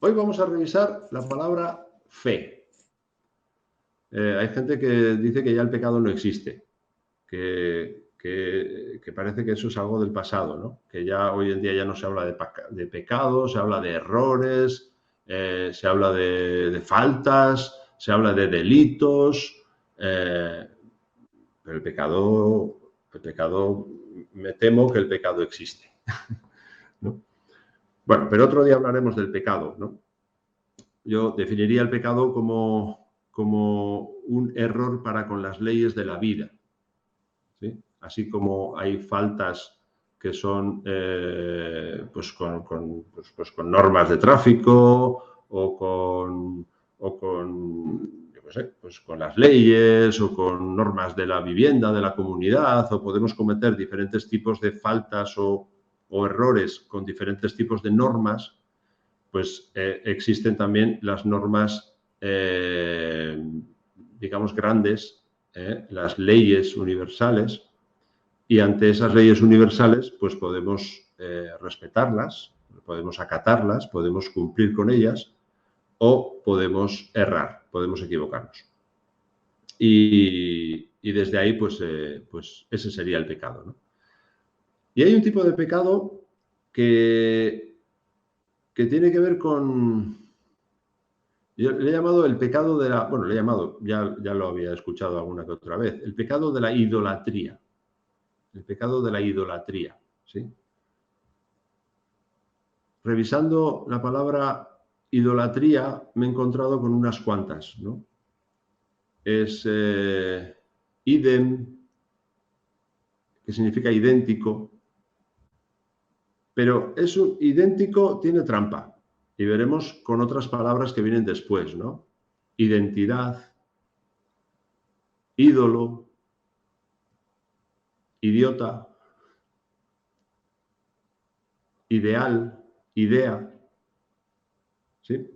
Hoy vamos a revisar la palabra fe. Hay gente que dice que ya el pecado no existe, que parece que eso es algo del pasado, ¿no? Que ya hoy en día ya no se habla de pecado, se habla de errores, se habla de faltas, se habla de delitos, pero el pecado, me temo que el pecado existe, ¿no? Bueno, pero otro día hablaremos del pecado, ¿no? Yo definiría el pecado como un error para con las leyes de la vida, ¿sí? Así como hay faltas que son pues con normas de tráfico o con, yo qué sé, pues con las leyes o con normas de la vivienda, de la comunidad, o podemos cometer diferentes tipos de faltas o errores con diferentes tipos de normas, pues existen también las normas, digamos, grandes, las leyes universales, y ante esas leyes universales pues podemos respetarlas, podemos acatarlas, podemos cumplir con ellas o podemos errar, podemos equivocarnos. Y desde ahí pues ese sería el pecado, ¿no? Y hay un tipo de pecado que tiene que ver con... Yo le he llamado el pecado de la... Bueno, le he llamado, ya lo había escuchado alguna que otra vez, el pecado de la idolatría. El pecado de la idolatría, ¿sí? Revisando la palabra idolatría me he encontrado con unas cuantas, ¿no? Es idem, que significa idéntico, pero eso idéntico tiene trampa. Y veremos con otras palabras que vienen después, ¿no? Identidad, ídolo, idiota, ideal, idea, ¿sí?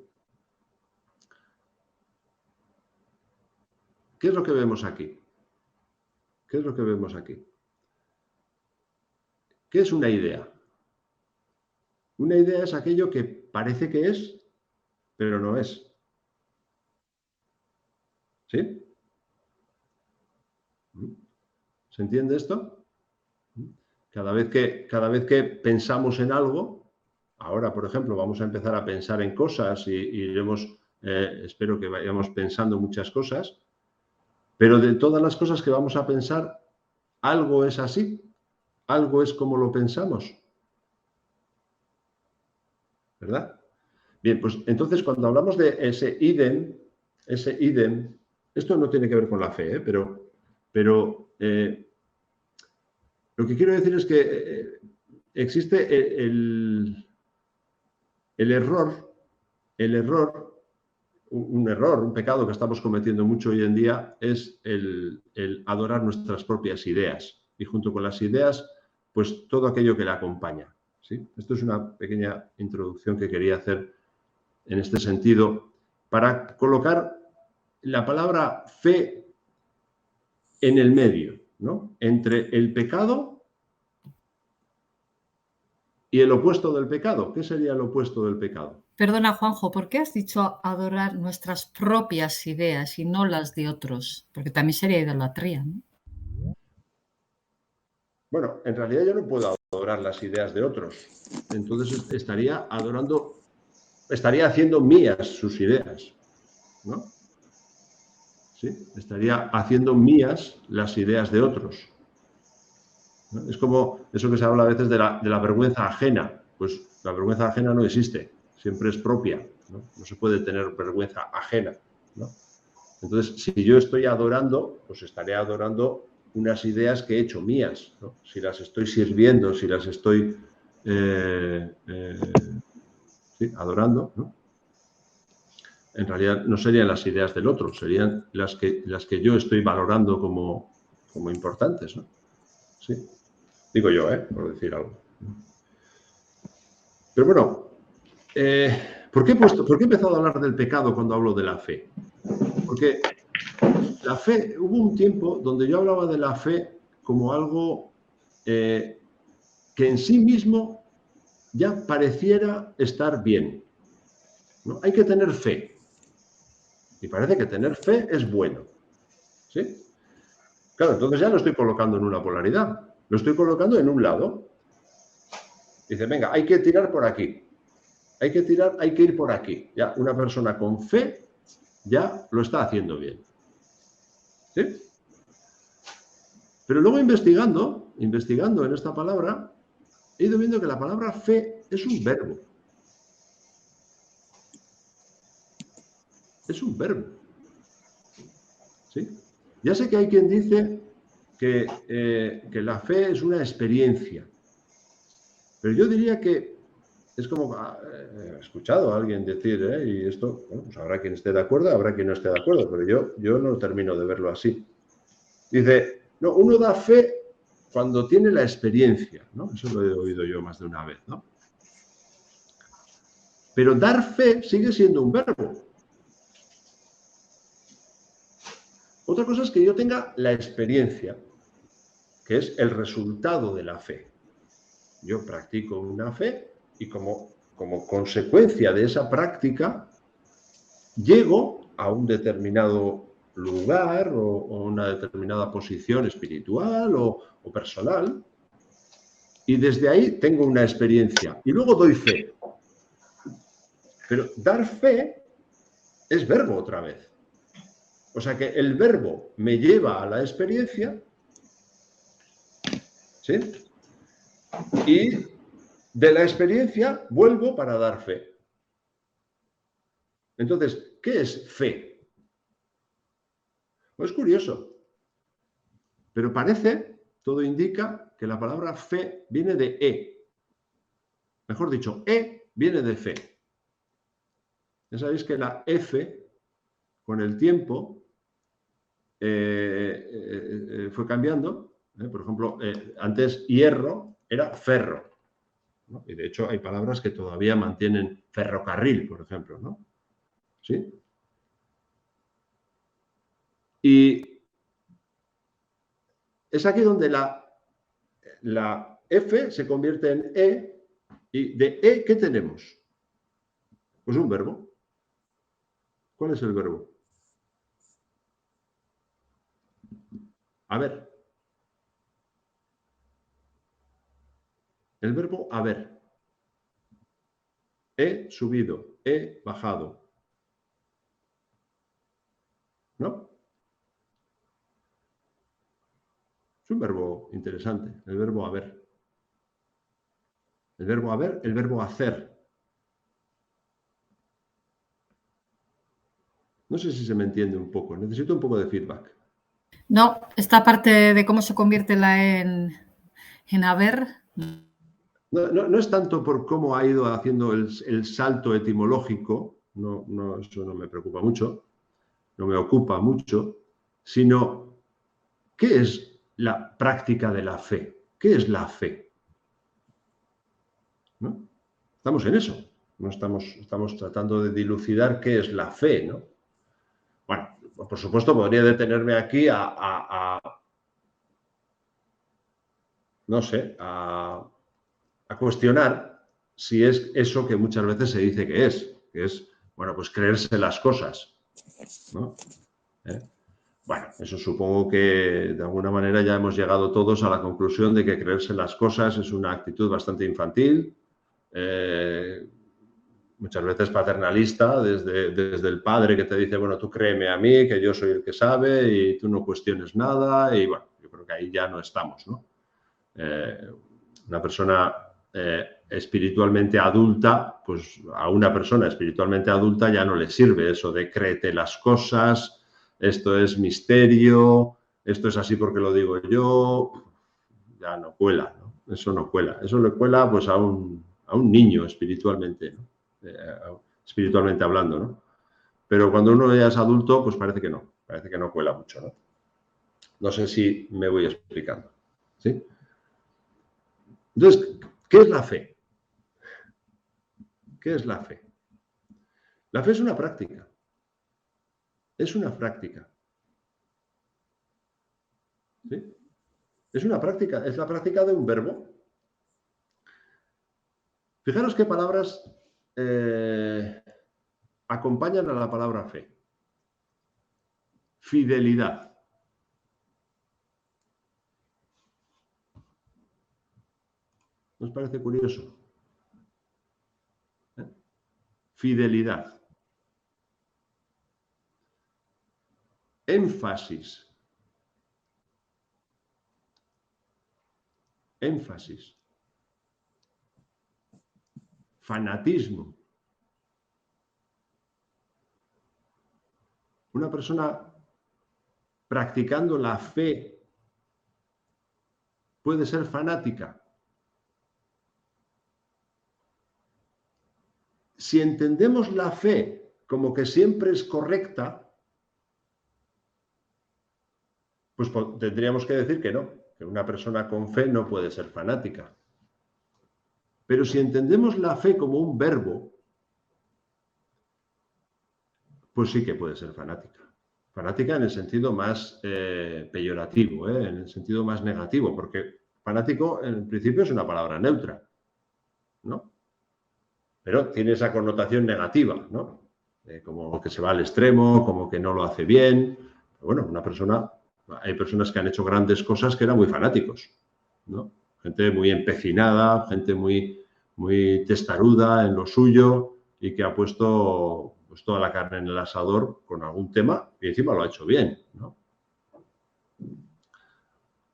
¿Qué es lo que vemos aquí? ¿Qué es lo que vemos aquí? ¿Qué es una idea? Una idea es aquello que parece que es, pero no es. ¿Sí? ¿Se entiende esto? Cada vez que pensamos en algo, ahora, por ejemplo, vamos a empezar a pensar en cosas y iremos, espero que vayamos pensando muchas cosas, pero de todas las cosas que vamos a pensar, algo es así, algo es como lo pensamos, ¿verdad? Bien, pues entonces cuando hablamos de ese idem, esto no tiene que ver con la fe, pero lo que quiero decir es que existe el error, un pecado que estamos cometiendo mucho hoy en día es el adorar nuestras propias ideas y junto con las ideas, pues todo aquello que la acompaña, ¿sí? Esto es una pequeña introducción que quería hacer en este sentido para colocar la palabra fe en el medio, ¿no? Entre el pecado y el opuesto del pecado. ¿Qué sería el opuesto del pecado? Perdona, Juanjo, ¿por qué has dicho adorar nuestras propias ideas y no las de otros? Porque también sería idolatría, ¿no? Bueno, en realidad yo no puedo adorar las ideas de otros. Entonces estaría haciendo mías sus ideas, ¿no? ¿Sí? Estaría haciendo mías las ideas de otros, ¿no? Es como eso que se habla a veces de la vergüenza ajena. Pues la vergüenza ajena no existe, siempre es propia, ¿no? No se puede tener vergüenza ajena, ¿no? Entonces, si yo estoy adorando, pues estaré adorando unas ideas que he hecho mías, ¿no? Si las estoy sirviendo, si las estoy sí, adorando, ¿no? En realidad no serían las ideas del otro, serían las que yo estoy valorando como importantes, ¿no? Sí. Digo yo, por decir algo. Pero bueno, ¿por qué he empezado a hablar del pecado cuando hablo de la fe? Porque la fe, hubo un tiempo donde yo hablaba de la fe como algo que en sí mismo ya pareciera estar bien, ¿no? Hay que tener fe. Y parece que tener fe es bueno. ¿Sí? Claro, entonces ya lo estoy colocando en una polaridad. Lo estoy colocando en un lado. Dice, venga, hay que tirar por aquí. Hay que ir por aquí. Ya una persona con fe ya lo está haciendo bien. ¿Sí? Pero luego investigando en esta palabra, he ido viendo que la palabra fe es un verbo. Es un verbo. ¿Sí? Ya sé que hay quien dice que la fe es una experiencia. Pero yo diría que es como, he escuchado a alguien decir, y esto, bueno, pues habrá quien esté de acuerdo, habrá quien no esté de acuerdo, pero yo no termino de verlo así. Dice, no, uno da fe cuando tiene la experiencia, ¿no? Eso lo he oído yo más de una vez, ¿no? Pero dar fe sigue siendo un verbo. Otra cosa es que yo tenga la experiencia, que es el resultado de la fe. Yo practico una fe y como consecuencia de esa práctica llego a un determinado lugar o una determinada posición espiritual o personal y desde ahí tengo una experiencia y luego doy fe. Pero dar fe es verbo otra vez. O sea que el verbo me lleva a la experiencia, ¿sí? Y de la experiencia vuelvo para dar fe. Entonces, ¿qué es fe? Pues es curioso. Pero parece, todo indica, que la palabra fe viene de E. Mejor dicho, E viene de fe. Ya sabéis que la F, con el tiempo, fue cambiando. Por ejemplo, antes hierro era ferro, ¿no? Y de hecho hay palabras que todavía mantienen ferrocarril, por ejemplo, ¿no? ¿Sí? Y es aquí donde la F se convierte en E, y de E, ¿qué tenemos? Pues un verbo. ¿Cuál es el verbo? Haber. El verbo haber. He subido, he bajado. ¿No? Es un verbo interesante, el verbo haber. El verbo haber, el verbo hacer. No sé si se me entiende un poco, necesito un poco de feedback. No, esta parte de cómo se convierte la E en haber. No es tanto por cómo ha ido haciendo el salto etimológico, eso no me preocupa mucho, no me ocupa mucho, sino ¿qué es la práctica de la fe? ¿Qué es la fe? ¿No? Estamos en eso, no estamos tratando de dilucidar qué es la fe, ¿no? Bueno, por supuesto podría detenerme aquí no sé, a cuestionar si es eso que muchas veces se dice que es, bueno, pues creerse las cosas, ¿no? Bueno, eso supongo que de alguna manera ya hemos llegado todos a la conclusión de que creerse las cosas es una actitud bastante infantil, muchas veces paternalista, desde el padre que te dice, bueno, tú créeme a mí, que yo soy el que sabe y tú no cuestiones nada, y bueno, yo creo que ahí ya no estamos, ¿no? Una persona espiritualmente adulta, pues a una persona espiritualmente adulta ya no le sirve eso de créete las cosas, esto es misterio, esto es así porque lo digo yo, ya no cuela, ¿no? Eso no cuela, eso le cuela pues a un niño espiritualmente, ¿no? Espiritualmente hablando, ¿no? Pero cuando uno ya es adulto, pues parece que no cuela mucho, ¿no? No sé si me voy explicando, ¿sí? Entonces, ¿qué es la fe? ¿Qué es la fe? La fe es una práctica. Es una práctica. ¿Sí? Es una práctica, es la práctica de un verbo. Fijaros qué palabras acompañan a la palabra fe. Fidelidad. ¿Nos parece curioso? Fidelidad. Énfasis. Énfasis. Fanatismo. Una persona practicando la fe puede ser fanática. Si entendemos la fe como que siempre es correcta, pues tendríamos que decir que no, que una persona con fe no puede ser fanática. Pero si entendemos la fe como un verbo, pues sí que puede ser fanática. Fanática en el sentido más peyorativo, en el sentido más negativo, porque fanático en principio es una palabra neutra, ¿no? Pero tiene esa connotación negativa, ¿no? Como que se va al extremo, como que no lo hace bien. Pero bueno, una persona, hay personas que han hecho grandes cosas que eran muy fanáticos, ¿no? Gente muy empecinada, gente muy, muy testaruda en lo suyo y que ha puesto pues, toda la carne en el asador con algún tema y encima lo ha hecho bien, ¿no?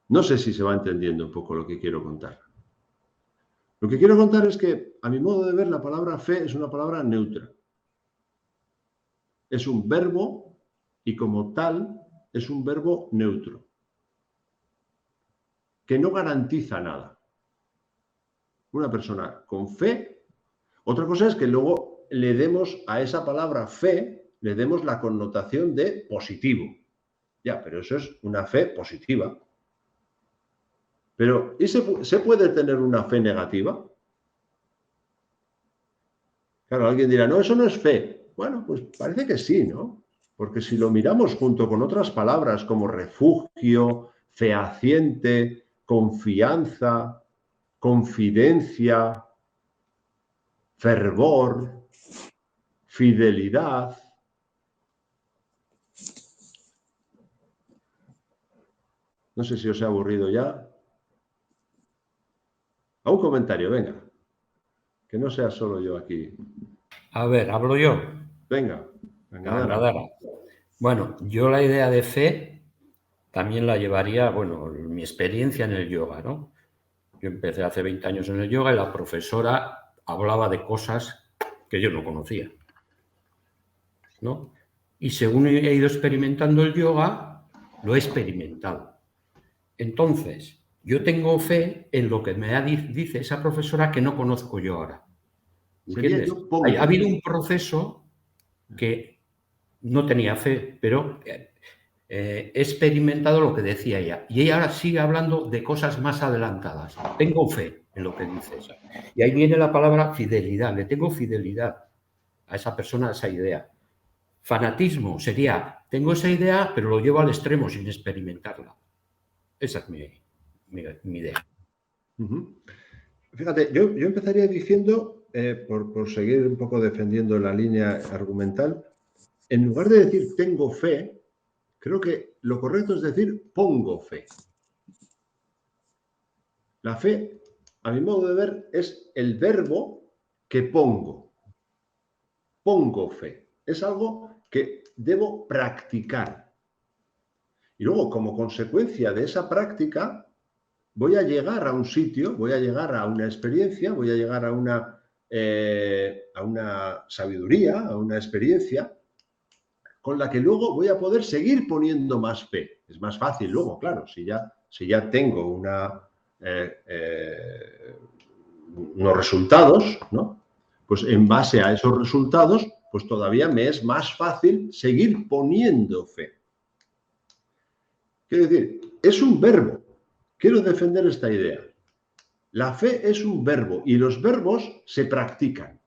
No sé si se va entendiendo un poco lo que quiero contar. Lo que quiero contar es que, a mi modo de ver, la palabra fe es una palabra neutra. Es un verbo y como tal es un verbo neutro, que no garantiza nada. Una persona con fe, otra cosa es que luego le demos a esa palabra fe, le demos la connotación de positivo. Ya, pero eso es una fe positiva. Pero ¿y se puede tener una fe negativa? Claro, alguien dirá, no, eso no es fe. Bueno, pues parece que sí, ¿no? Porque si lo miramos junto con otras palabras como refugio, fehaciente, confianza, confidencia, fervor, fidelidad. No sé si os he aburrido ya. A un comentario, venga. Que no sea solo yo aquí. A ver, hablo yo. Venga, Gangadara. Bueno, yo la idea de fe también la llevaría, bueno, mi experiencia en el yoga, ¿no? Yo empecé hace 20 años en el yoga y la profesora hablaba de cosas que yo no conocía, ¿no? Y según he ido experimentando el yoga, lo he experimentado. Entonces, yo tengo fe en lo que me dice esa profesora que no conozco yo ahora. ¿Entiendes? Ha habido un proceso que no tenía fe, pero he experimentado lo que decía ella. Y ella ahora sigue hablando de cosas más adelantadas. Tengo fe en lo que dice ella. Y ahí viene la palabra fidelidad. Le tengo fidelidad a esa persona, a esa idea. Fanatismo sería, tengo esa idea, pero lo llevo al extremo sin experimentarla. Esa es mi idea. Fíjate, yo empezaría diciendo, por seguir un poco defendiendo la línea argumental, en lugar de decir tengo fe, creo que lo correcto es decir pongo fe. La fe, a mi modo de ver, es el verbo que pongo. Pongo fe. Es algo que debo practicar. Y luego, como consecuencia de esa práctica, voy a llegar a un sitio, voy a llegar a una experiencia, voy a llegar a una sabiduría, a una experiencia, con la que luego voy a poder seguir poniendo más fe. Es más fácil luego, claro, si ya tengo unos resultados, ¿no? Pues en base a esos resultados, pues todavía me es más fácil seguir poniendo fe. Quiero decir, es un verbo. Quiero defender esta idea. La fe es un verbo y los verbos se practican.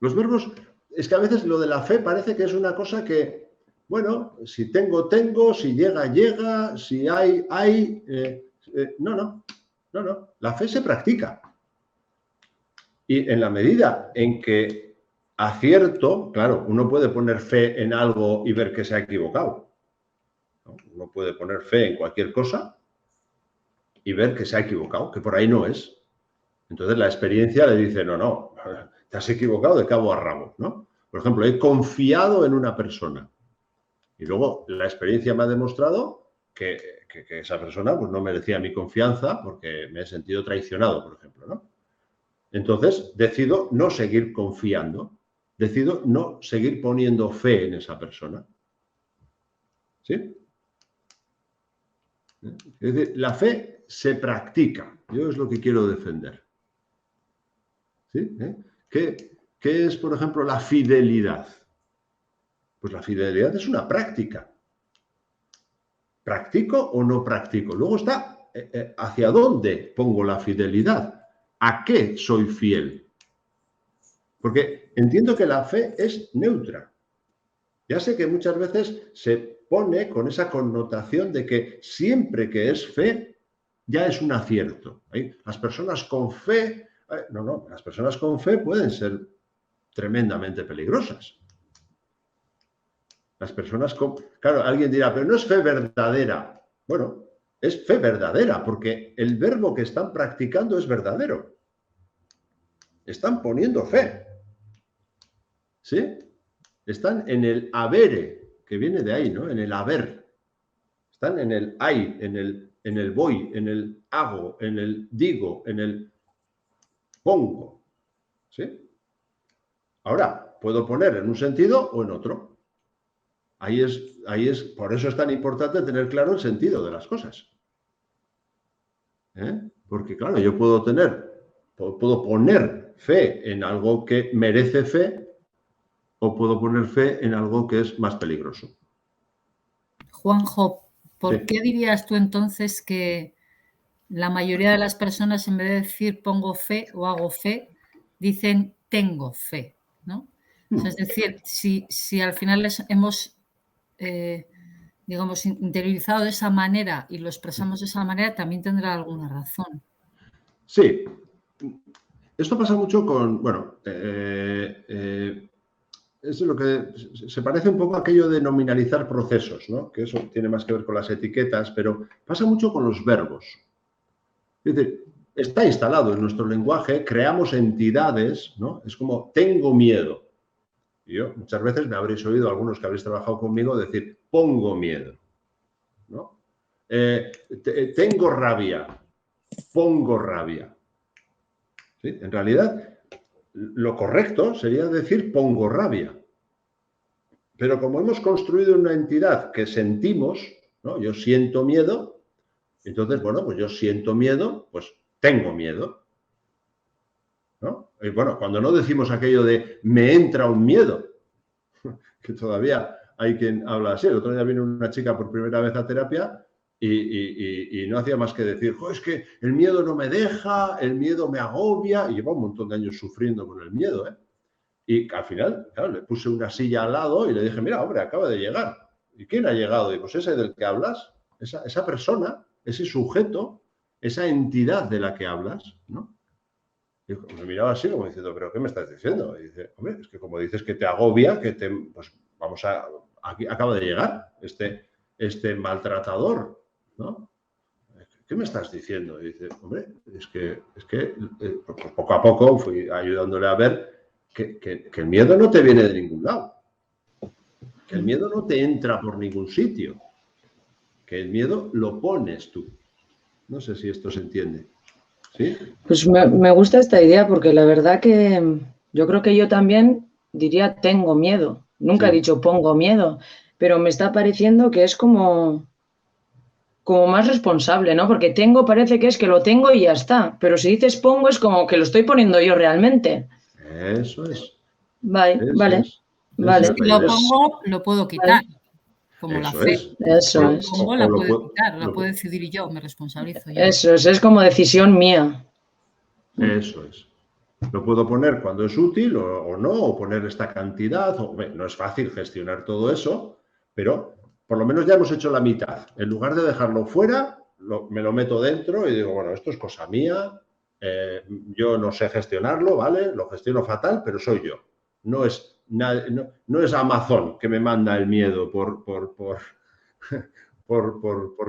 Los verbos, es que a veces lo de la fe parece que es una cosa que, bueno, si tengo, tengo, si llega, llega, si hay, hay. No. La fe se practica. Y en la medida en que acierto, claro, uno puede poner fe en algo y ver que se ha equivocado, ¿no? Uno puede poner fe en cualquier cosa y ver que se ha equivocado, que por ahí no es. Entonces la experiencia le dice, no, te has equivocado de cabo a rabo, ¿no? Por ejemplo, he confiado en una persona y luego la experiencia me ha demostrado que esa persona pues, no merecía mi confianza porque me he sentido traicionado, por ejemplo, ¿no? Entonces decido no seguir confiando, decido no seguir poniendo fe en esa persona. ¿Sí? Es decir, la fe se practica. Yo es lo que quiero defender. ¿Sí? ¿Qué es, por ejemplo, la fidelidad? Pues la fidelidad es una práctica. ¿Practico o no practico? Luego está hacia dónde pongo la fidelidad. ¿A qué soy fiel? Porque entiendo que la fe es neutra. Ya sé que muchas veces se pone con esa connotación de que siempre que es fe ya es un acierto. Las personas con fe... No, las personas con fe pueden ser tremendamente peligrosas. Las personas con... Claro, alguien dirá, pero no es fe verdadera. Bueno, es fe verdadera porque el verbo que están practicando es verdadero. Están poniendo fe. ¿Sí? Están en el habere, que viene de ahí, ¿no? En el haber. Están en el hay, en el voy, en el hago, en el digo, en el pongo. ¿Sí? Ahora, puedo poner en un sentido o en otro. Ahí es, por eso es tan importante tener claro el sentido de las cosas. Porque, claro, yo puedo poner fe en algo que merece fe o puedo poner fe en algo que es más peligroso. Juanjo, ¿por Sí. qué dirías tú entonces que la mayoría de las personas, en vez de decir pongo fe o hago fe, dicen tengo fe, ¿no? O sea, es decir, si al final hemos, digamos, interiorizado de esa manera y lo expresamos de esa manera, también tendrá alguna razón. Sí. Esto pasa mucho con, bueno, es lo que se parece un poco a aquello de nominalizar procesos, ¿no? Que eso tiene más que ver con las etiquetas, pero pasa mucho con los verbos. Es decir, está instalado en nuestro lenguaje, creamos entidades, ¿no? Es como, tengo miedo. Y yo, muchas veces me habréis oído, algunos que habréis trabajado conmigo, decir, pongo miedo, ¿no? Tengo rabia, pongo rabia. ¿Sí? En realidad, lo correcto sería decir, pongo rabia. Pero como hemos construido una entidad que sentimos, ¿no? Yo siento miedo, entonces, bueno, pues yo siento miedo, pues tengo miedo, ¿no? Y bueno, cuando no decimos aquello de me entra un miedo, que todavía hay quien habla así. El otro día vino una chica por primera vez a terapia y no hacía más que decir, es que el miedo no me deja, el miedo me agobia, y lleva un montón de años sufriendo con el miedo, ¿eh? Y al final, claro, le puse una silla al lado y le dije, mira, hombre, acaba de llegar. ¿Y quién ha llegado? Y pues ese del que hablas, esa persona, ese sujeto, esa entidad de la que hablas, ¿no? Y me miraba así como diciendo, ¿pero qué me estás diciendo? Y dice, hombre, es que como dices que te agobia, pues vamos aquí acaba de llegar este maltratador, ¿no? ¿Qué me estás diciendo? Y dice, hombre, es que pues poco a poco fui ayudándole a ver que el miedo no te viene de ningún lado, que el miedo no te entra por ningún sitio, que el miedo lo pones tú. No sé si esto se entiende. ¿Sí? Pues me gusta esta idea porque la verdad que yo creo que yo también diría tengo miedo. Nunca he dicho pongo miedo, pero me está pareciendo que es como más responsable, ¿no? Porque tengo parece que es que lo tengo y ya está. Pero si dices pongo es como que lo estoy poniendo yo realmente. Eso es. Vale. Si lo pongo, lo puedo quitar. Como la fe. Eso es. Pongo, la puedo quitar, la puedo decidir yo, me responsabilizo yo. Eso es como decisión mía. Eso es. Lo puedo poner cuando es útil o no, o poner esta cantidad. No es fácil gestionar todo eso, pero por lo menos ya hemos hecho la mitad. En lugar de dejarlo fuera, me lo meto dentro y digo, bueno, esto es cosa mía, yo no sé gestionarlo, ¿vale? Lo gestiono fatal, pero soy yo. No es Amazon que me manda el miedo por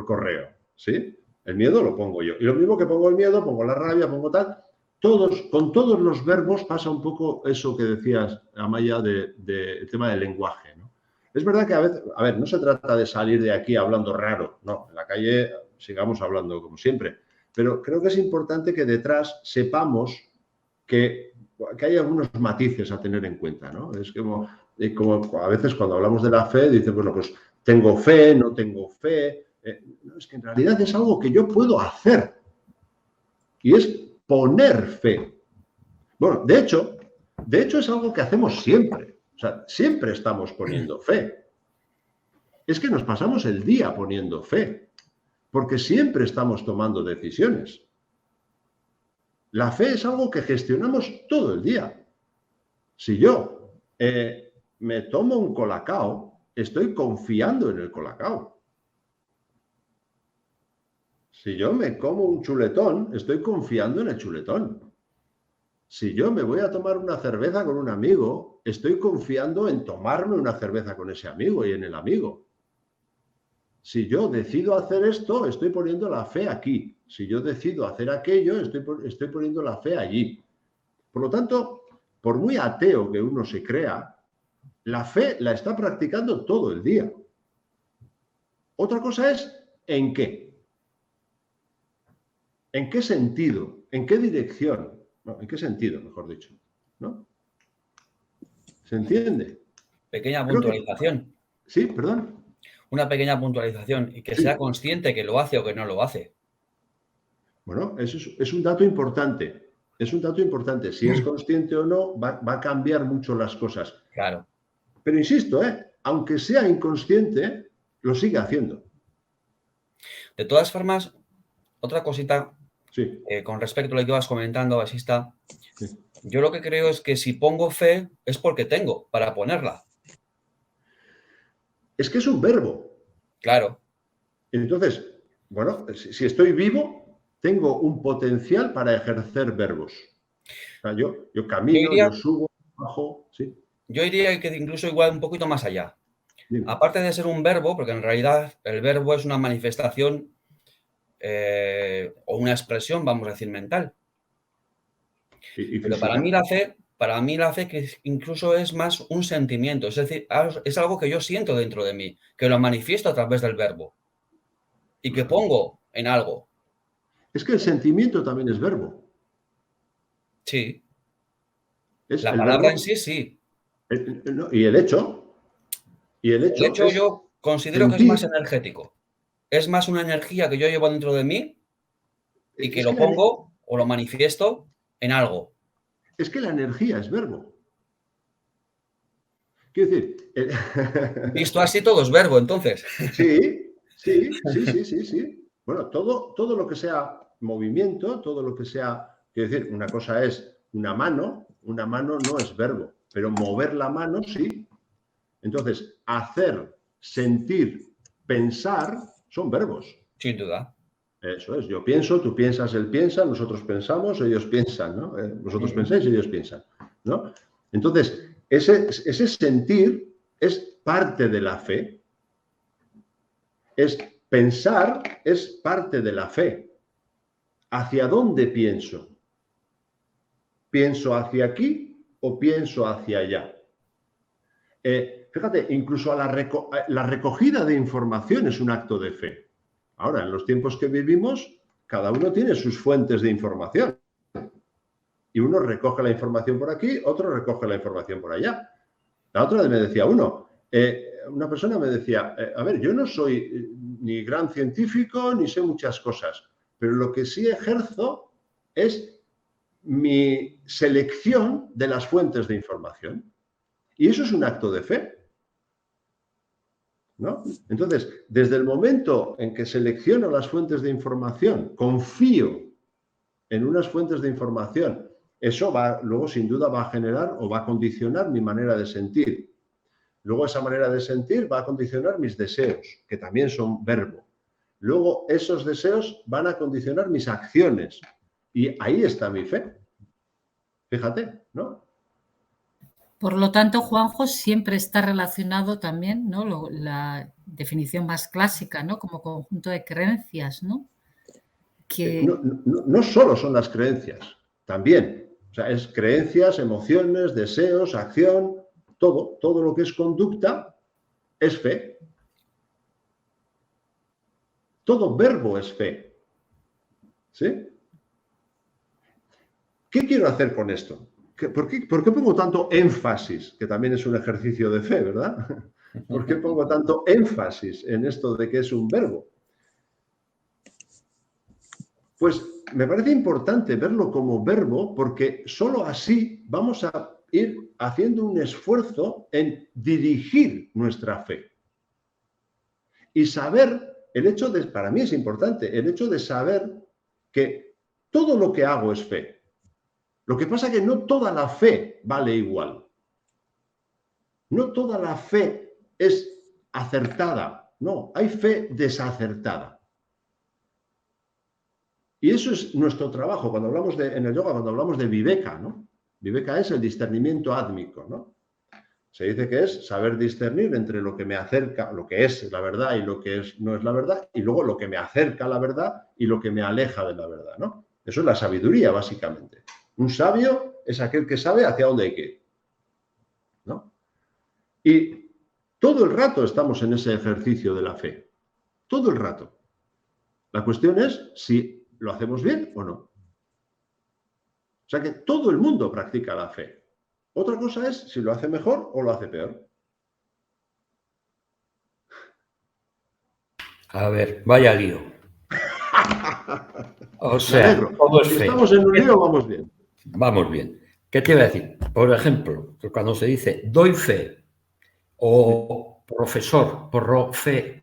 correo, ¿sí? El miedo lo pongo yo. Y lo mismo que pongo el miedo, pongo la rabia, pongo tal. Con todos los verbos pasa un poco eso que decías, Amaya, del tema del lenguaje, ¿no? Es verdad que a veces, a ver, no se trata de salir de aquí hablando raro, no, en la calle sigamos hablando como siempre, pero creo que es importante que detrás sepamos que hay algunos matices a tener en cuenta, ¿no? Es como a veces cuando hablamos de la fe, dice, bueno, pues tengo fe, no tengo fe. No, es que en realidad es algo que yo puedo hacer y es poner fe. Bueno, de hecho es algo que hacemos siempre. O sea, siempre estamos poniendo fe. Es que nos pasamos el día poniendo fe, porque siempre estamos tomando decisiones. La fe es algo que gestionamos todo el día. Si yo me tomo un colacao, estoy confiando en el colacao. Si yo me como un chuletón, estoy confiando en el chuletón. Si yo me voy a tomar una cerveza con un amigo, estoy confiando en tomarme una cerveza con ese amigo y en el amigo. Si yo decido hacer esto, estoy poniendo la fe aquí. Si yo decido hacer aquello, estoy poniendo la fe allí. Por lo tanto, por muy ateo que uno se crea, la fe la está practicando todo el día. Otra cosa es ¿en qué? ¿En qué sentido? ¿En qué dirección? No, ¿en qué sentido, mejor dicho? ¿No? ¿Se entiende? Pequeña puntualización. Sí, perdón. Una pequeña puntualización y que sea consciente que lo hace o que no lo hace. Bueno, eso es un dato importante. Es un dato importante. Si es consciente o no, va a cambiar mucho las cosas. Claro. Pero insisto, aunque sea inconsciente, lo sigue haciendo. De todas formas, otra cosita Sí. con respecto a lo que ibas comentando, Basista, Sí. Yo lo que creo es que si pongo fe es porque tengo para ponerla. Es que es un verbo. Claro. Entonces, bueno, si estoy vivo, tengo un potencial para ejercer verbos. O sea, yo camino, yo subo, bajo, sí. Yo diría que incluso igual un poquito más allá. Dime. Aparte de ser un verbo, porque en realidad el verbo es una manifestación o una expresión, vamos a decir, mental. Pero para mí la fe que incluso es más un sentimiento, es decir, es algo que yo siento dentro de mí, que lo manifiesto a través del verbo y que pongo en algo. Es que el sentimiento también es verbo. Sí. Es la el palabra verbo, en sí, sí. Y el hecho. Y el hecho es yo considero sentir. que es más energético. Es más una energía que yo llevo dentro de mí y que lo pongo o lo manifiesto en algo. Es que la energía es verbo. Quiero decir... Visto así, todo es verbo, entonces. Sí. Bueno, todo lo que sea movimiento, todo lo que sea... Quiero decir, una cosa es una mano no es verbo, pero mover la mano sí. Entonces, hacer, sentir, pensar son verbos. Sin duda. Eso es, yo pienso, tú piensas, él piensa, nosotros pensamos, ellos piensan, ¿no? Vosotros pensáis, ellos piensan, ¿no? Entonces, ese sentir es parte de la fe. Pensar es parte de la fe. ¿Hacia dónde pienso? ¿Pienso hacia aquí o pienso hacia allá? Fíjate, incluso la recogida de información es un acto de fe. Ahora, en los tiempos que vivimos, cada uno tiene sus fuentes de información. Y uno recoge la información por aquí, otro recoge la información por allá. La otra vez me decía una persona me decía, a ver, yo no soy ni gran científico ni sé muchas cosas, pero lo que sí ejerzo es mi selección de las fuentes de información. Y eso es un acto de fe, ¿no? Entonces, desde el momento en que selecciono las fuentes de información, confío en unas fuentes de información, eso luego sin duda va a generar o va a condicionar mi manera de sentir. Luego esa manera de sentir va a condicionar mis deseos, que también son verbo. Luego esos deseos van a condicionar mis acciones. Y ahí está mi fe. Fíjate, ¿no? Por lo tanto, Juanjo, siempre está relacionado también, ¿no? La definición más clásica, ¿no? Como conjunto de creencias, ¿no? Que... No solo son las creencias, también. O sea, es creencias, emociones, deseos, acción, todo lo que es conducta es fe. Todo verbo es fe. ¿Sí? ¿Qué quiero hacer con esto? ¿Por qué pongo tanto énfasis? Que también es un ejercicio de fe, ¿verdad? ¿Por qué pongo tanto énfasis en esto de que es un verbo? Pues me parece importante verlo como verbo porque solo así vamos a ir haciendo un esfuerzo en dirigir nuestra fe. Y saber, para mí es importante, el hecho de saber que todo lo que hago es fe. Lo que pasa es que no toda la fe vale igual. No toda la fe es acertada. No, hay fe desacertada. Y eso es nuestro trabajo cuando hablamos en el yoga, cuando hablamos de viveka, ¿no? Viveka es el discernimiento átmico, ¿no? Se dice que es saber discernir entre lo que me acerca, lo que es la verdad y lo que no es la verdad, y luego lo que me acerca a la verdad y lo que me aleja de la verdad, ¿no? Eso es la sabiduría, básicamente. Un sabio es aquel que sabe hacia dónde hay que ir, ¿no? Y todo el rato estamos en ese ejercicio de la fe. Todo el rato. La cuestión es si lo hacemos bien o no. O sea que todo el mundo practica la fe. Otra cosa es si lo hace mejor o lo hace peor. A ver, vaya lío. O sea, todo es si fe. estamos en un lío, vamos bien. Vamos bien. ¿Qué te iba a decir? Por ejemplo, cuando se dice doy fe o profesor, profeso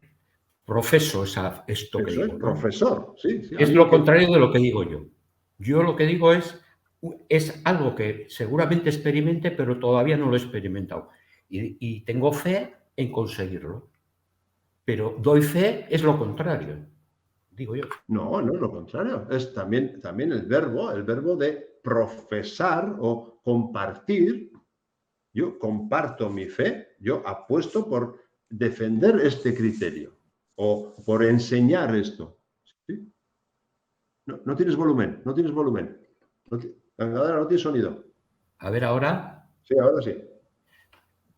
esto que digo, ¿no? Profesor, sí. Es lo contrario de lo que digo yo. Yo lo que digo es algo que seguramente experimente, pero todavía no lo he experimentado. Y tengo fe en conseguirlo. Pero doy fe es lo contrario, digo yo. No, lo contrario. Es también el verbo de profesar o compartir. Yo comparto mi fe, yo apuesto por defender este criterio o por enseñar esto. ¿Sí? No tienes volumen. No tienes sonido. A ver, ahora. Sí, ahora sí.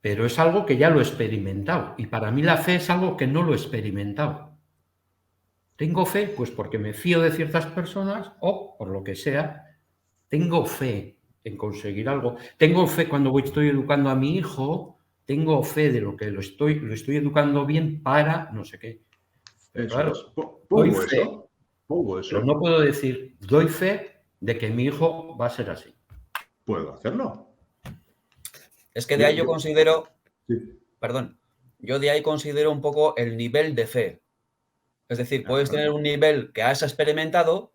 Pero es algo que ya lo he experimentado. Y para mí la fe es algo que no lo he experimentado. Tengo fe, pues porque me fío de ciertas personas o por lo que sea. Tengo fe en conseguir algo. Tengo fe cuando estoy educando a mi hijo. Tengo fe de lo que lo estoy educando bien para no sé qué. Pero claro, pongo eso. Pero no puedo decir, doy fe de que mi hijo va a ser así. Puedo hacerlo. Es que de ahí yo considero, yo de ahí considero un poco el nivel de fe. Es decir, puedes tener un nivel que has experimentado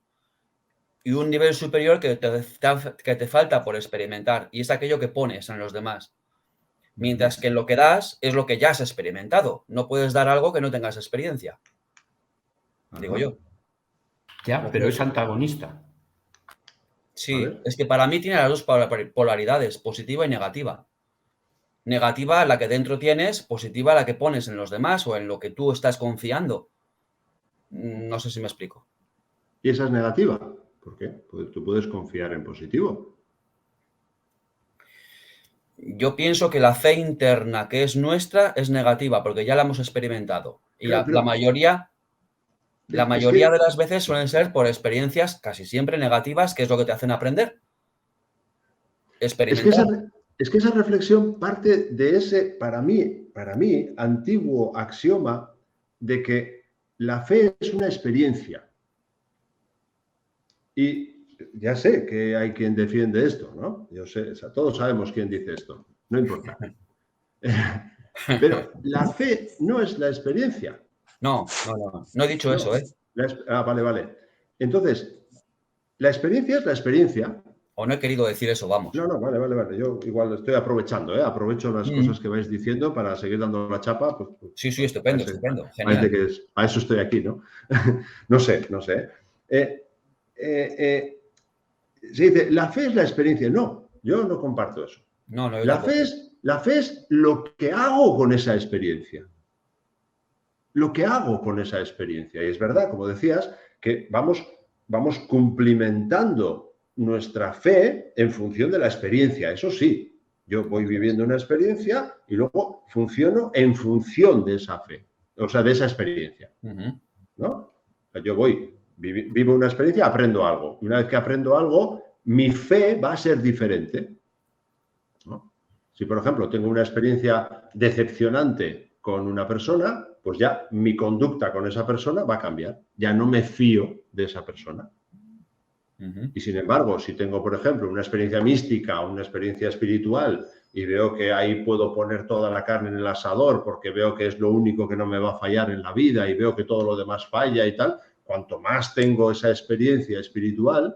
y un nivel superior que te falta por experimentar. Y es aquello que pones en los demás. Mientras que lo que das es lo que ya has experimentado. No puedes dar algo que no tengas experiencia. Digo yo. Ya, pero es antagonista. Sí, es que para mí tiene las dos polaridades, positiva y negativa. Negativa la que dentro tienes, positiva la que pones en los demás o en lo que tú estás confiando. No sé si me explico. ¿Y esa es negativa? ¿Por qué? Pues tú puedes confiar en positivo. Yo pienso que la fe interna que es nuestra es negativa porque ya la hemos experimentado. Y la mayoría de las veces suelen ser por experiencias casi siempre negativas, que es lo que te hacen aprender. Experimentar. Es que esa reflexión parte de ese, para mí, antiguo axioma de que la fe es una experiencia. Y ya sé que hay quien defiende esto, ¿no? Yo sé, o sea, todos sabemos quién dice esto, no importa. Pero la fe no es la experiencia. No he dicho eso, ¿eh? Vale. Entonces, la experiencia es la experiencia. O no he querido decir eso, vamos. No, vale. Yo igual estoy aprovechando, ¿eh? Aprovecho las cosas que vais diciendo para seguir dando la chapa. Pues, sí, estupendo. Genial. Parece que a eso estoy aquí, ¿no? No sé. se dice, la fe es la experiencia. No, yo no comparto eso. No, La fe es lo que hago con esa experiencia. Lo que hago con esa experiencia. Y es verdad, como decías, que vamos cumplimentando nuestra fe en función de la experiencia. Eso sí, yo voy viviendo una experiencia y luego funciono en función de esa fe, o sea, de esa experiencia. ¿No? Yo vivo una experiencia, aprendo algo. Una vez que aprendo algo, mi fe va a ser diferente. ¿No? Si, por ejemplo, tengo una experiencia decepcionante con una persona, pues ya mi conducta con esa persona va a cambiar. Ya no me fío de esa persona. Y sin embargo, si tengo, por ejemplo, una experiencia mística, una experiencia espiritual y veo que ahí puedo poner toda la carne en el asador porque veo que es lo único que no me va a fallar en la vida y veo que todo lo demás falla y tal, cuanto más tengo esa experiencia espiritual,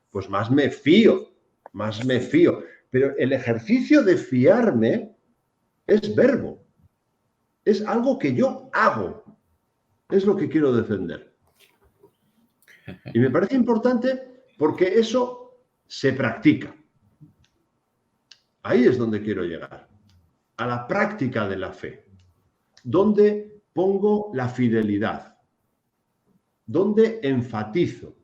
pues más me fío, más me fío. Pero el ejercicio de fiarme es verbo, es algo que yo hago, es lo que quiero defender. Y me parece importante porque eso se practica. Ahí es donde quiero llegar, a la práctica de la fe, donde pongo la fidelidad, donde enfatizo.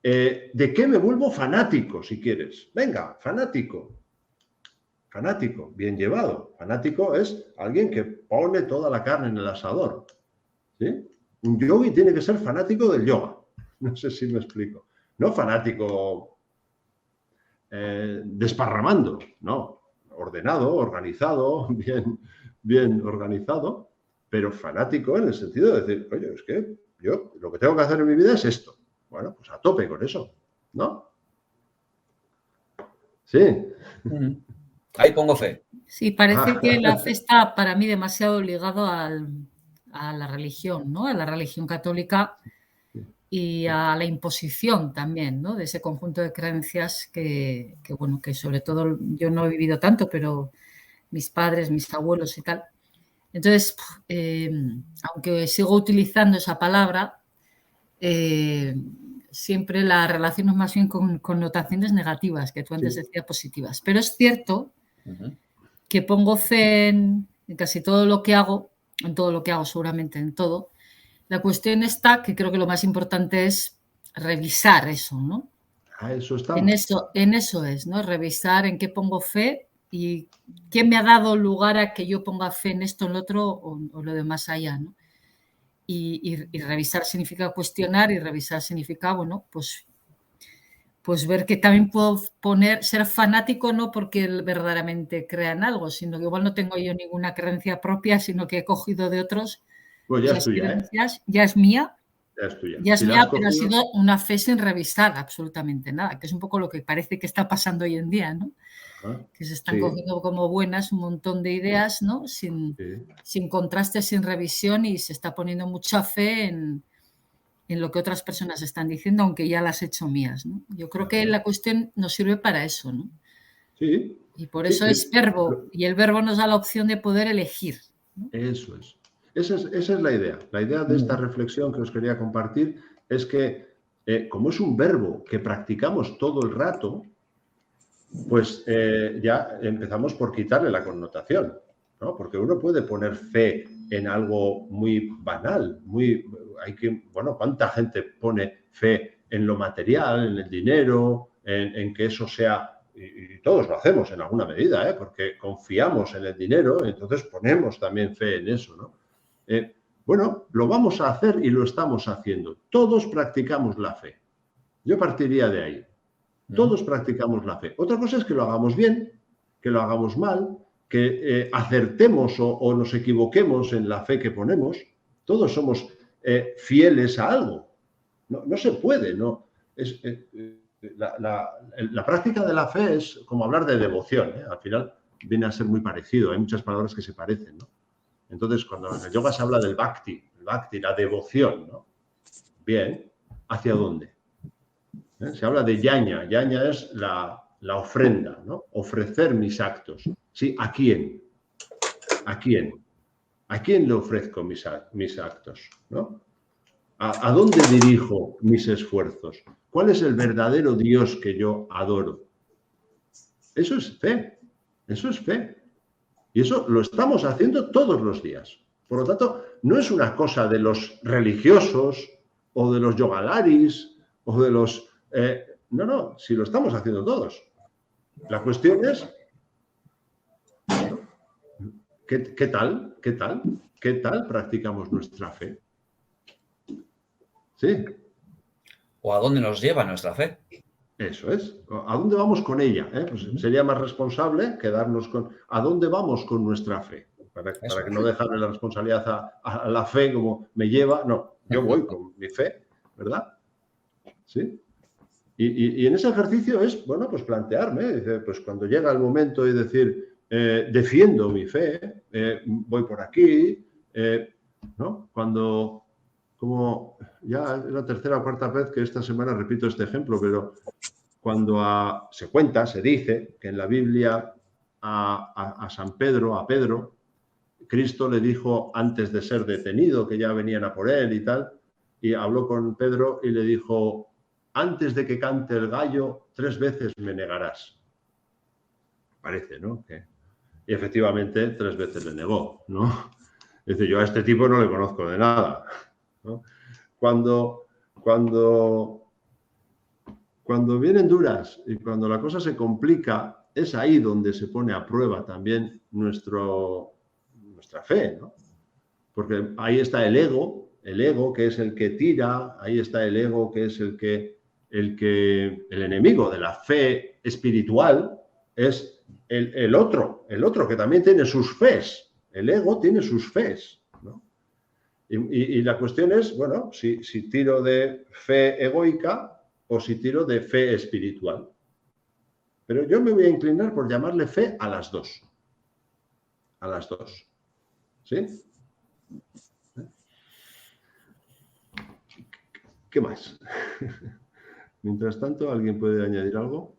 ¿De qué me vuelvo fanático, si quieres? Venga, fanático. Fanático, bien llevado. Fanático es alguien que pone toda la carne en el asador. ¿Sí? Un yogui tiene que ser fanático del yoga. No sé si me explico. No fanático desparramando, no. Ordenado, organizado, bien organizado, pero fanático en el sentido de decir, oye, es que yo lo que tengo que hacer en mi vida es esto. Bueno, pues a tope con eso, ¿no? Sí. Ahí pongo fe. Sí, parece que la fe está para mí demasiado ligado a la religión, ¿no? A la religión católica y a la imposición también, ¿no? De ese conjunto de creencias que bueno, que sobre todo yo no he vivido tanto, pero mis padres, mis abuelos y tal. Entonces, aunque sigo utilizando esa palabra, siempre la relaciono más bien con connotaciones negativas, que tú antes decías positivas. Pero es cierto que pongo fe en casi todo lo que hago, en todo lo que hago, seguramente en todo. La cuestión está que creo que lo más importante es revisar eso, ¿no? Eso está. En eso es, ¿no? Revisar en qué pongo fe y qué me ha dado lugar a que yo ponga fe en esto, en lo otro o lo de más allá, ¿no? Y revisar significa cuestionar y revisar significa, bueno, pues ver que también puedo ser fanático no porque verdaderamente crea en algo, sino que igual no tengo yo ninguna creencia propia, sino que he cogido de otros. Pues ya es tuya, creencias, ya es mía. Ya es tuya. Ya es mía, pero ha sido una fe sin revisar absolutamente nada, que es un poco lo que parece que está pasando hoy en día, ¿no? Que se están cogiendo como buenas un montón de ideas, ¿no? Sin contraste, sin revisión y se está poniendo mucha fe en lo que otras personas están diciendo, aunque ya las he hecho mías, ¿no? Yo creo que la cuestión nos sirve para eso, ¿no? Sí. Y por eso es verbo, y el verbo nos da la opción de poder elegir, ¿no? Eso es. Esa es la idea. La idea de esta reflexión que os quería compartir es que, como es un verbo que practicamos todo el rato, pues ya empezamos por quitarle la connotación, ¿no? Porque uno puede poner fe en algo muy banal, ¿cuánta gente pone fe en lo material, en el dinero, en que eso sea... Y todos lo hacemos en alguna medida, porque confiamos en el dinero, entonces ponemos también fe en eso, ¿no? Lo vamos a hacer y lo estamos haciendo. Todos practicamos la fe. Yo partiría de ahí. Todos practicamos la fe. Otra cosa es que lo hagamos bien, que lo hagamos mal, que acertemos o nos equivoquemos en la fe que ponemos. Todos somos fieles a algo. No se puede, ¿no? La práctica de la fe es como hablar de devoción, ¿eh? Al final viene a ser muy parecido. Hay muchas palabras que se parecen, ¿no? Entonces, cuando en el yoga se habla del bhakti, la devoción, ¿no? Bien, ¿hacia dónde? Se habla de yajna. Yajna es la ofrenda, ¿no? Ofrecer mis actos. ¿Sí? ¿A quién? ¿A quién? ¿A quién le ofrezco mis actos? ¿No? ¿A dónde dirijo mis esfuerzos? ¿Cuál es el verdadero Dios que yo adoro? Eso es fe. Eso es fe. Y eso lo estamos haciendo todos los días. Por lo tanto, no es una cosa de los religiosos o de los yogalaris o de los... no, si lo estamos haciendo todos. La cuestión es... ¿Qué tal practicamos nuestra fe? Sí. ¿O a dónde nos lleva nuestra fe? Eso es. ¿A dónde vamos con ella? Pues sería más responsable quedarnos con... ¿A dónde vamos con nuestra fe? Para que no dejarle la responsabilidad a la fe como me lleva. No, yo voy con mi fe, ¿verdad? ¿Sí? Y en ese ejercicio es, bueno, pues plantearme, dice, pues cuando llega el momento de decir, defiendo mi fe, voy por aquí, ¿no? Cuando, como ya es la tercera o cuarta vez que esta semana repito este ejemplo, pero cuando se cuenta, se dice que en la Biblia a San Pedro, a Pedro, Cristo le dijo antes de ser detenido, que ya venían a por él y tal, y habló con Pedro y le dijo, antes de que cante el gallo, 3 veces me negarás. Parece, ¿no? Y efectivamente 3 veces le negó, ¿no? Dice, yo a este tipo no le conozco de nada, ¿no? Cuando vienen duras y cuando la cosa se complica, es ahí donde se pone a prueba también nuestra fe, ¿no? Porque ahí está el ego que es el que tira, ahí está el ego que es el enemigo de la fe espiritual es el otro que también tiene sus fes. El ego tiene sus fes, ¿no? Y la cuestión es, bueno, si tiro de fe egoica o si tiro de fe espiritual. Pero yo me voy a inclinar por llamarle fe a las dos. A las dos. ¿Sí? ¿Qué más? Mientras tanto, ¿alguien puede añadir algo?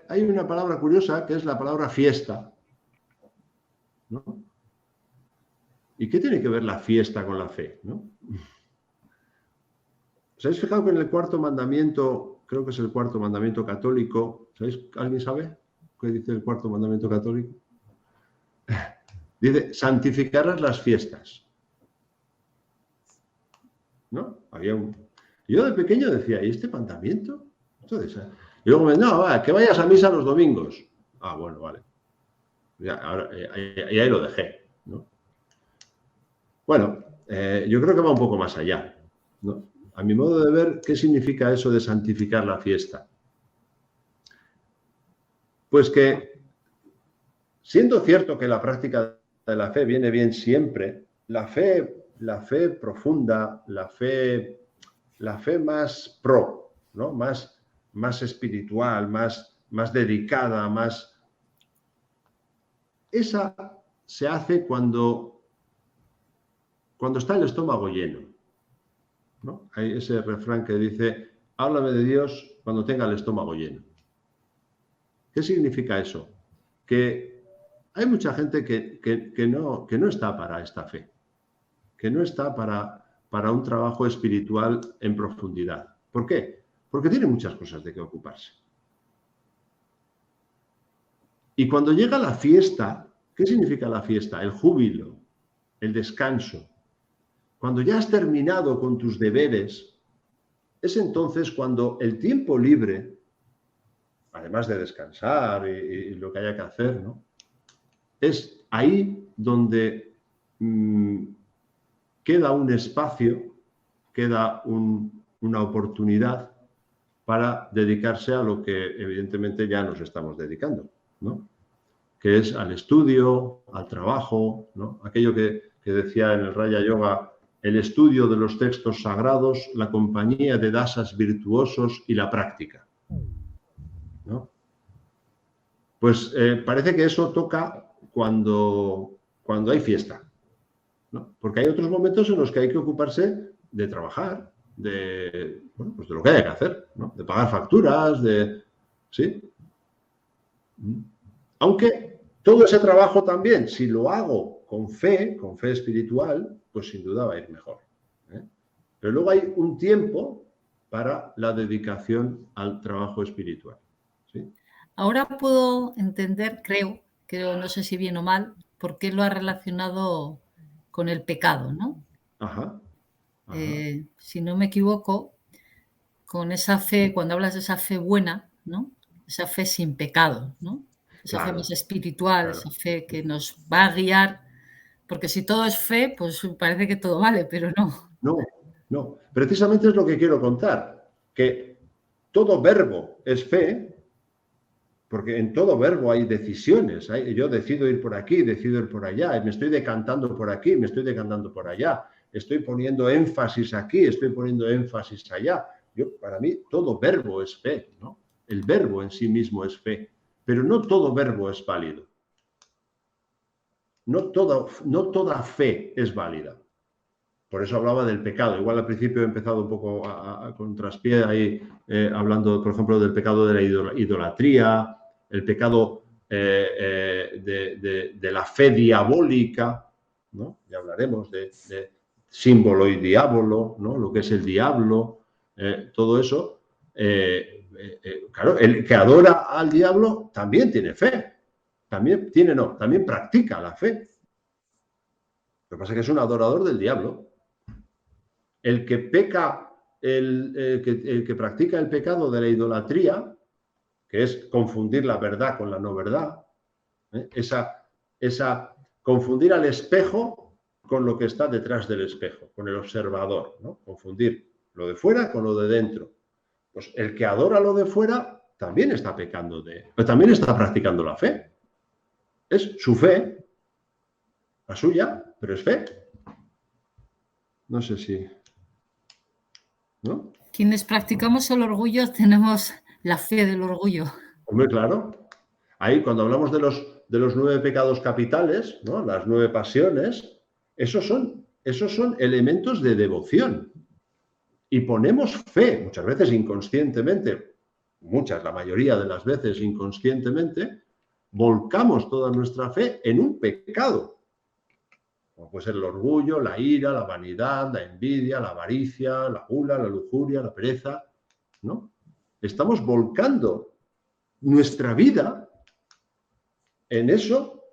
Hay una palabra curiosa que es la palabra fiesta, ¿no? ¿Y qué tiene que ver la fiesta con la fe, ¿no? ¿Os habéis fijado que en el cuarto mandamiento, creo que es el cuarto mandamiento católico, ¿alguien sabe qué dice el cuarto mandamiento católico? Dice, santificarás las fiestas. ¿No? Yo de pequeño decía, ¿y este mandamiento? Entonces, y luego me que vayas a misa los domingos. Ah, bueno, vale. Y ahí lo dejé, ¿no? Bueno, yo creo que va un poco más allá, ¿no? A mi modo de ver, ¿qué significa eso de santificar la fiesta? Pues que, siendo cierto que la práctica de la fe viene bien siempre, la fe profunda, la fe más pro, ¿no? Más espiritual, más dedicada, esa se hace cuando está el estómago lleno, ¿no? Hay ese refrán que dice, háblame de Dios cuando tenga el estómago lleno. ¿Qué significa eso? Que hay mucha gente que no está para esta fe, que no está para un trabajo espiritual en profundidad. ¿Por qué? Porque tiene muchas cosas de que ocuparse. Y cuando llega la fiesta, ¿qué significa la fiesta? El júbilo, el descanso. Cuando ya has terminado con tus deberes, es entonces cuando el tiempo libre, además de descansar y lo que haya que hacer, ¿no? Es ahí donde queda un espacio, queda una oportunidad para dedicarse a lo que evidentemente ya nos estamos dedicando, ¿no? Que es al estudio, al trabajo, ¿no? Aquello que decía en el Raya Yoga, el estudio de los textos sagrados, la compañía de dasas virtuosos y la práctica, ¿no? Pues parece que eso toca cuando hay fiesta, ¿no? Porque hay otros momentos en los que hay que ocuparse de trabajar, pues de lo que haya que hacer, ¿no? De pagar facturas, ¿sí? Aunque todo ese trabajo también, si lo hago con fe espiritual, pues sin duda va a ir mejor, Pero luego hay un tiempo para la dedicación al trabajo espiritual. ¿Sí? Ahora puedo entender, creo, no sé si bien o mal, por qué lo ha relacionado con el pecado, ¿no? Ajá. Si no me equivoco, con esa fe, cuando hablas de esa fe buena, ¿no? Esa fe sin pecado, ¿no? Esa fe más espiritual, esa fe que nos va a guiar, porque si todo es fe, pues parece que todo vale, pero no. No. Precisamente es lo que quiero contar, que todo verbo es fe, porque en todo verbo hay decisiones. Yo decido ir por aquí, decido ir por allá, me estoy decantando por aquí, me estoy decantando por allá, estoy poniendo énfasis aquí, estoy poniendo énfasis allá. Para mí, todo verbo es fe, ¿no? El verbo en sí mismo es fe, pero no todo verbo es válido. No toda fe es válida. Por eso hablaba del pecado. Igual al principio he empezado un poco con traspié ahí, hablando, por ejemplo, del pecado de la idolatría, el pecado de la fe diabólica, ¿no? Ya hablaremos de símbolo y diablo, ¿no? Lo que es el diablo, todo eso. Claro, el que adora al diablo también tiene fe. También practica la fe. Lo que pasa es que es un adorador del diablo. El que peca, el que practica el pecado de la idolatría, que es confundir la verdad con la no verdad, esa confundir al espejo con lo que está detrás del espejo, con el observador, ¿no? Confundir lo de fuera con lo de dentro. Pues el que adora lo de fuera también está pecando también está practicando la fe. Es su fe, la suya, pero es fe. No sé si... ¿no? Quienes practicamos el orgullo tenemos la fe del orgullo. Hombre, claro. Ahí, cuando hablamos de los 9 pecados capitales, ¿no? Las 9 pasiones, esos son elementos de devoción. Y ponemos fe, muchas veces inconscientemente, la mayoría de las veces inconscientemente, volcamos toda nuestra fe en un pecado. Como puede ser el orgullo, la ira, la vanidad, la envidia, la avaricia, la gula, la lujuria, la pereza, ¿no? Estamos volcando nuestra vida en eso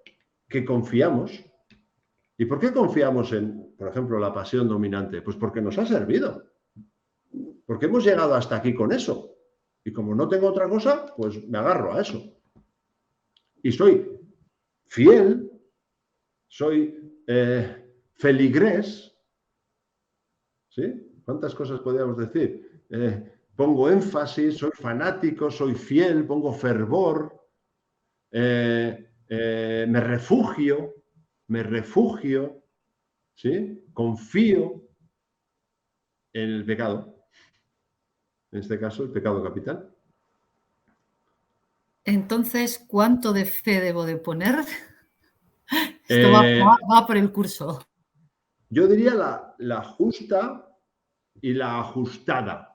que confiamos. ¿Y por qué confiamos en, por ejemplo, la pasión dominante? Pues porque nos ha servido. Porque hemos llegado hasta aquí con eso. Y como no tengo otra cosa, pues me agarro a eso. Y soy fiel, soy feligrés, ¿sí? ¿Cuántas cosas podríamos decir? Pongo énfasis, soy fanático, soy fiel, pongo fervor, me refugio, ¿sí? Confío en el pecado. En este caso, el pecado capital. Entonces, ¿cuánto de fe debo de poner? Esto va por el curso. Yo diría la justa y la ajustada.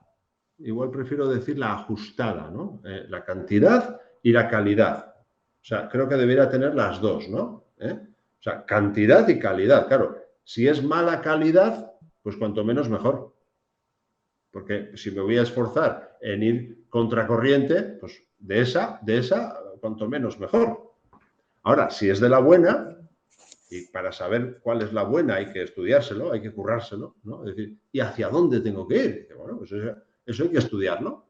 Igual prefiero decir la ajustada, ¿no? La cantidad y la calidad. O sea, creo que debería tener las dos, ¿no? O sea, cantidad y calidad. Claro, si es mala calidad, pues cuanto menos mejor. Porque si me voy a esforzar en ir contracorriente, pues de esa, cuanto menos mejor. Ahora, si es de la buena, y para saber cuál es la buena hay que estudiárselo, hay que currárselo, ¿no? Es decir, ¿y hacia dónde tengo que ir? Bueno, pues eso hay que estudiarlo,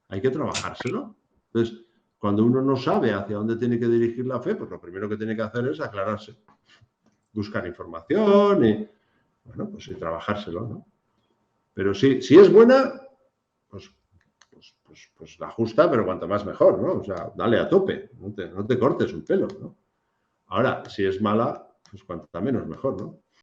hay que trabajárselo. Entonces, cuando uno no sabe hacia dónde tiene que dirigir la fe, pues lo primero que tiene que hacer es aclararse, buscar información y, bueno, pues y trabajárselo, ¿no? Pero si es buena, pues la justa, pero cuanto más mejor, ¿no? O sea, dale a tope, no te cortes un pelo, ¿no? Ahora, si es mala, pues cuanto menos mejor, ¿no?